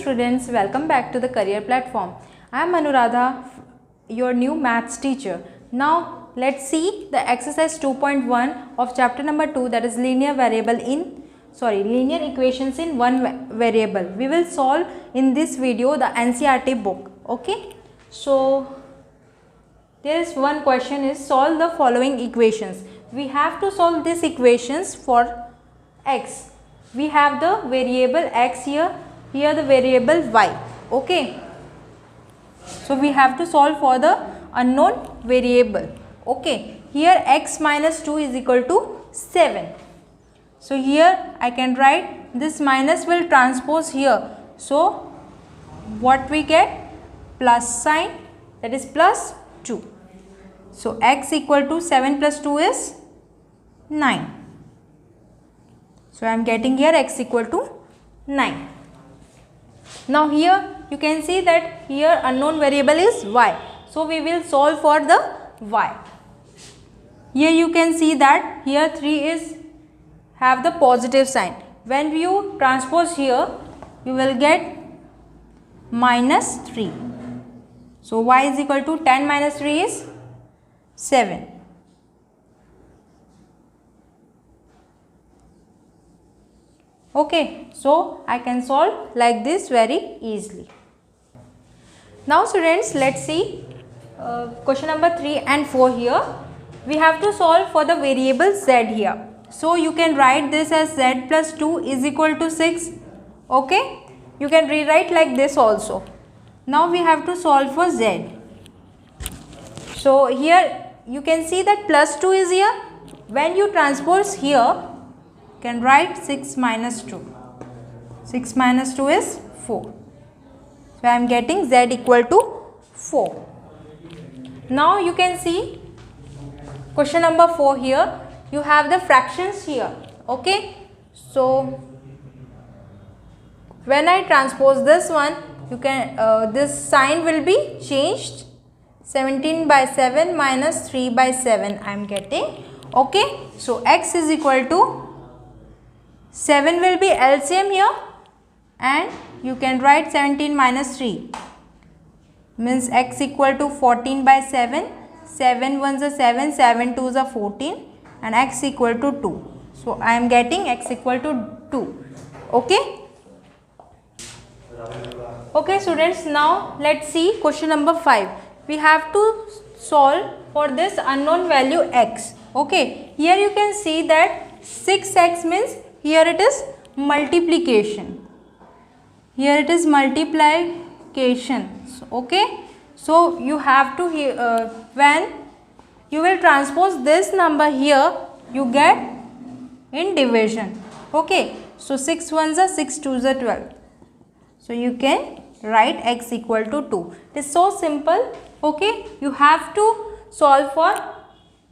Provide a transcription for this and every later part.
students, welcome back to the career platform. I am Anuradha, your new maths teacher. Now let's see the exercise 2.1 of chapter number 2, that is linear equations in one variable. We will solve in this video the NCERT book. Okay, so there is one question is solve the following equations. We have to solve these equations for x. We have the variable x here the variable y. Okay, so we have to solve for the unknown variable. Okay, here x minus 2 is equal to 7. So here I can write this minus will transpose here. So what we get? Plus sign, that is plus 2. So x equal to 7 plus 2 is 9. So I am getting here x equal to 9. Now here you can see that here unknown variable is y. So we will solve for the y. Here you can see that here 3 is have the positive sign. When you transpose here, you will get minus 3. So y is equal to 10 minus 3 is 7. Okay, so I can solve like this very easily. Now students, let's see question number 3 and 4 here. We have to solve for the variable z here. So you can write this as z plus 2 is equal to 6. Okay, you can rewrite like this also. Now we have to solve for z. So here you can see that plus 2 is here. When you transpose here, can write 6 minus 2. 6 minus 2 is 4. So I am getting z equal to 4. Now you can see question number 4 here. You have the fractions here. Okay. So when I transpose this one, you can this sign will be changed. 17 by 7 minus 3 by 7 I am getting. Okay. So x is equal to 7 will be LCM here, and you can write 17 minus 3 means x equal to 14 by 7. 7 ones are 7, 7 twos are 14, and x equal to 2. So I am getting x equal to 2. Okay. Okay students, now let's see question number 5. We have to solve for this unknown value x. Okay, here you can see that 6x means here it is multiplication. Here it is multiplication. Okay, so you have to when you will transpose this number here, you get in division. Okay, so 6 ones are 6 twos are 12. So you can write x equal to 2. It is so simple. Okay, you have to solve for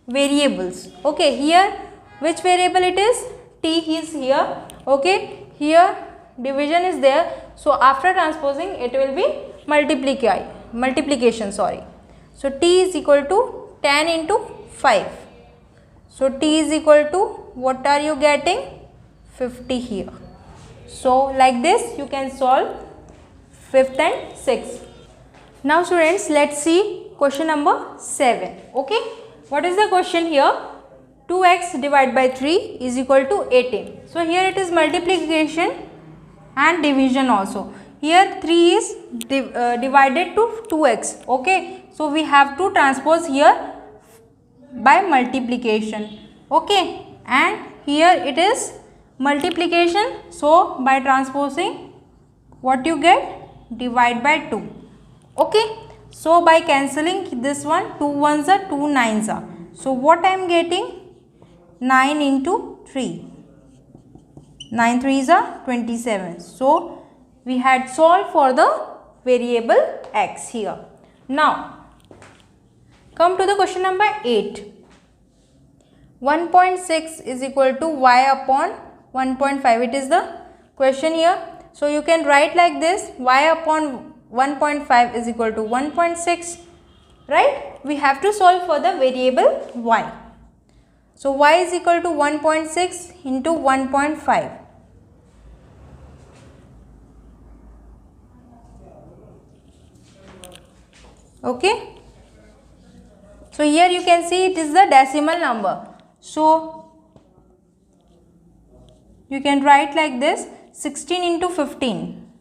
variables. Okay, here which variable it is? T is here. Okay, here division is there. So after transposing, it will be multiplication. Sorry. So t is equal to 10 into 5. So t is equal to what are you getting? 50 here. So like this you can solve 5th and 6th. Now students, let's see question number 7. Okay, what is the question here? 2x divided by 3 is equal to 18. So here it is multiplication and division also. Here 3 is divided to 2x. Okay, so we have to transpose here by multiplication. Okay, and here it is multiplication. So by transposing, what you get? Divide by 2. Okay, so by cancelling this one, 2 ones are 2 nines are. So what I am getting? 9 into 3. 9 threes are 27. So we had solved for the variable x here. Now come to the question number 8. 1.6 is equal to y upon 1.5. It is the question here. So you can write like this, y upon 1.5 is equal to 1.6. Right? We have to solve for the variable y. So y is equal to 1.6 into 1.5. Okay, so here you can see it is the decimal number. So you can write like this, 16 into 15.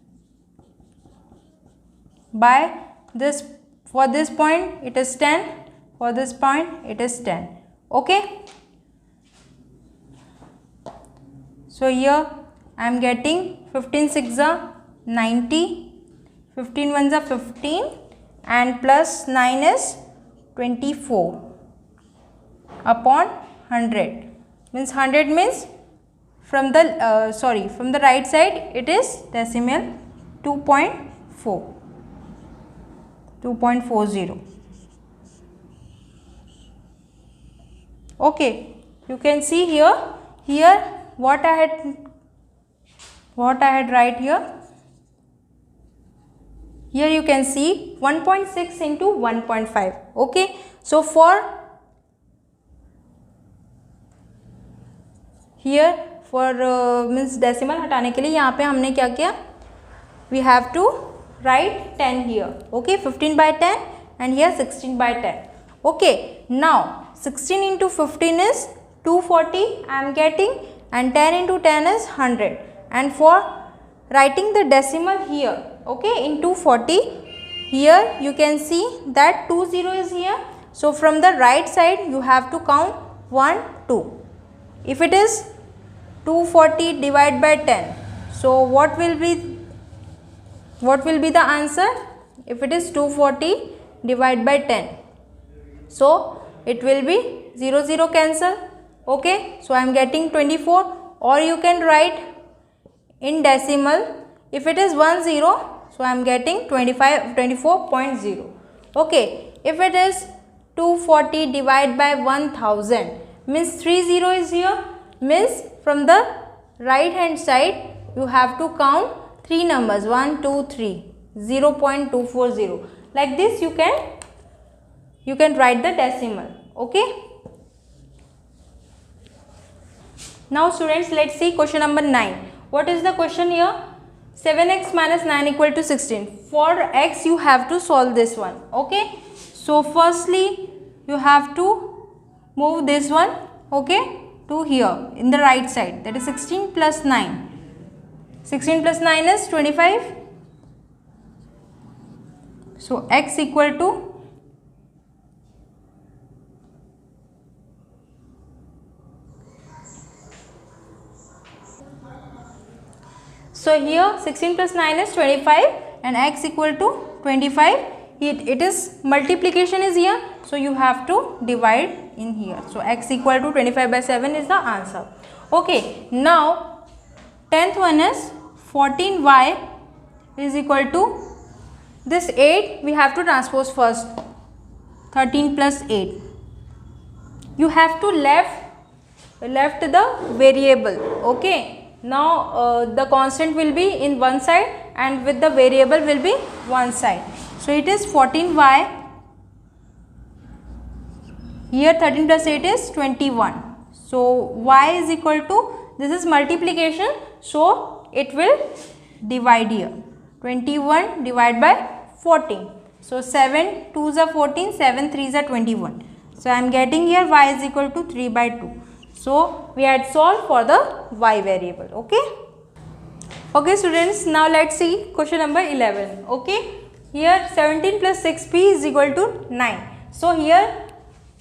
By this, for this point it is 10, for this point it is 10. Okay, so here I am getting 15 6 are 90, 15 1s are 15, and plus 9 is 24 upon 100. Means 100 means from the from the right side it is decimal 2.40. Okay, you can see here what I had write here. Here you can see 1.6 into 1.5. Okay, so for here means decimal हटाने के लिए यहाँ पे हमने क्या किया, we have to write 10 here. Okay, 15 by 10 and here 16 by 10. Okay, now 16 into 15 is 240 I am getting, and 10 into 10 is 100. And for writing the decimal here, okay, in 240, here you can see that 20 is here. So from the right side you have to count 1 2. If it is 240 divided by 10, so what will be the answer? If it is 240 divided by 10, so it will be 0 0 cancel. Okay, so I am getting 24, or you can write in decimal. If it is 10, so I am getting 24.0. Okay, if it is 240 divided by 1000, means 30 is here, means from the right hand side you have to count 3 numbers, 1 2 3, 0.240. Like this you can write the decimal. Okay, now students, let's see question number 9. What is the question here? 7x minus 9 equal to 16. For x you have to solve this one. Okay, so firstly you have to move this one, okay, to here in the right side, that is 16 plus 9. 16 plus 9 is 25. So x equal to so here 16 plus 9 is 25 and x equal to 25. It is multiplication is here, so you have to divide in here. So x equal to 25 by 7 is the answer. Okay, now 10th one is 14y is equal to this 8 we have to transpose first. 13 plus 8. You have to left the variable. Okay, now the constant will be in one side and with the variable will be one side. So it is 14y. Here 13 plus 8 is 21. So y is equal to, this is multiplication, so it will divide here. 21 divided by 14. So 7 2s are 14, 7 3s are 21. So I am getting here y is equal to 3 by 2. So we had solved for the y variable. Okay. Okay students, now let's see question number 11. Okay, here 17 plus 6p is equal to 9. So here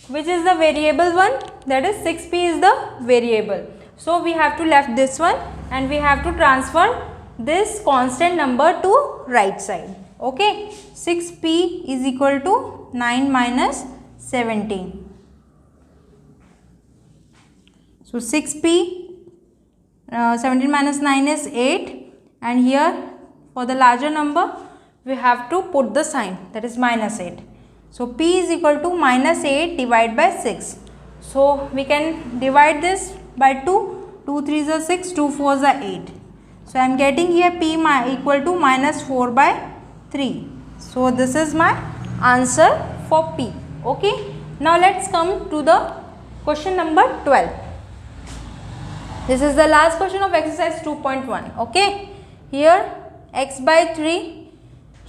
which is the variable one? That is 6p is the variable. So we have to left this one and we have to transfer this constant number to right side. Okay, 6p is equal to 9 minus 17. So 6p, 17 minus 9 is 8, and here for the larger number we have to put the sign, that is minus 8. So p is equal to minus 8 divided by 6. So we can divide this by 2. 2 3s are 6, 2 4s are 8. So I am getting here p equal to minus 4 by 3. So this is my answer for p. Okay. Now let's come to the question number 12. This is the last question of exercise 2.1. Okay. Here x by 3.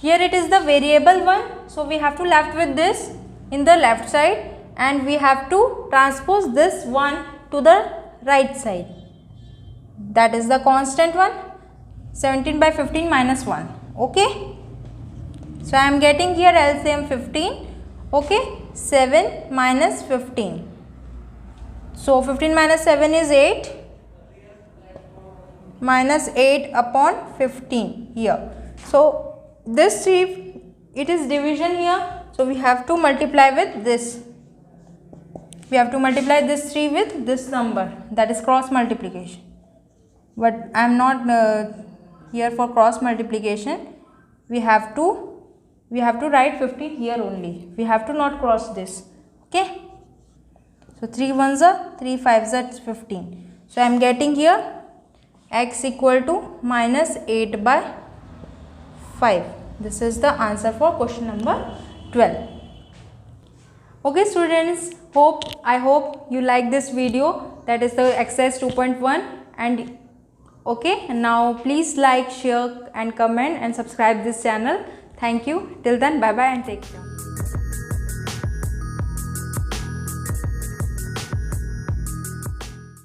here it is the variable one, so we have to left with this in the left side and we have to transpose this one to the right side. That is the constant one, 17 by 15 minus 1. Okay, so I am getting here LCM 15. Okay, 7 minus 15. So 15 minus 7 is 8, minus 8 upon 15 here. So this 3, it is division here, so we have to multiply with this. We have to multiply this 3 with this number, that is cross multiplication. But I am not here for cross multiplication. We have to write 15 here only. We have to not cross this. Okay. So 3 1s are 3 5s are 15. So I am getting here x equal to minus 8 by 5. This is the answer for question number 12. Okay students, I hope you like this video, that is the exercise 2.1. and okay, now please like, share and comment and subscribe this channel. Thank you. Till then, bye bye and take care.